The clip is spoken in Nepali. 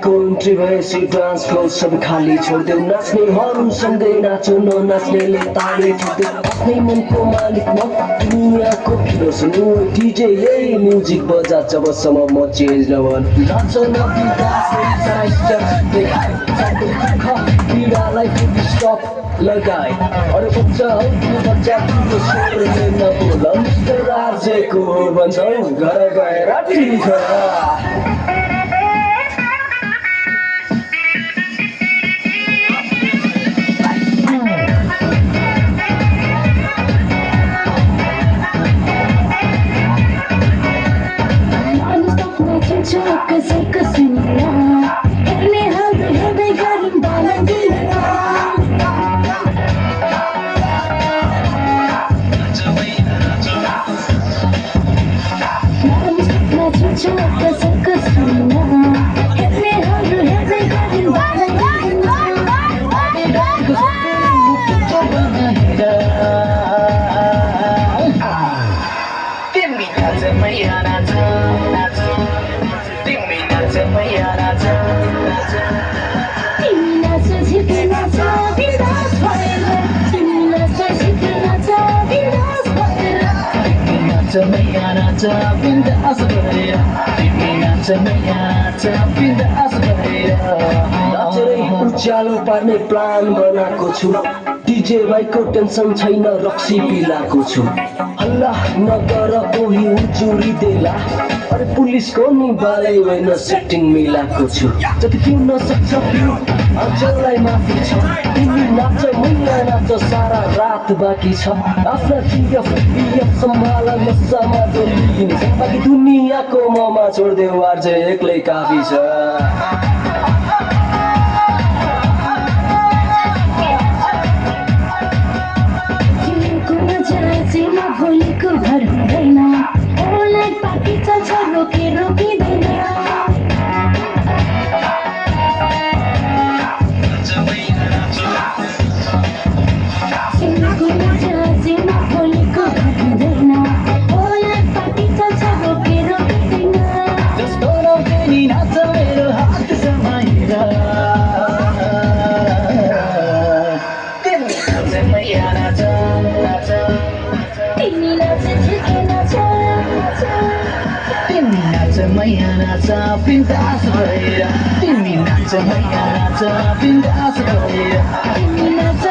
Controversy dance close सब खाली छोड्देऊ नाच्नेहरूसँगै नाचो ननाच्नेले ताली ठोक्देऊ आफ्नै मनको मालिक म दुनियाँको किलो सुन्नु DJ यही म्युजिक बजा जबसम्म म चेन्ज नभन् नाच नबिदा देखाए पीडालाई फुल स्टप लगाए अरे बच्चा तिम्रो स्वरले नबोल मिस्टर राजेको भन्छौ घर गएर ठीक उज्यालो पार्ने प्लान बनाएको छु DJ भाइको टेन्सन छैन रक्सी पिलाएको छु हल्ला नगर कोही उजुरी देला अरे पुलिसको नि बालै होइन सेटिङ मिलाएको छु जति पिउन सक्छ पिउ अझलाई माफी छ तिमी नाच मैया नाच सारा रात बाँकी छ आफ्ना TF सम्भाल नसामा डोलिन बाँकी दुनियाँको ममा छोड्देऊ आज एक्लै काफी छ भोलिको घर हुँदैन ओलाई पार्टी चल्छ रोकिँदैन भोलिको घर हुँदैन ओलाई पार्टी चल्छ रोकिँदैन जस्तो नौकेनी नाच मेरो हात समाएर मैया नाच बिन्दास भएर तिमी नाच मैया नाच बिन्दास भएर तिमी नाच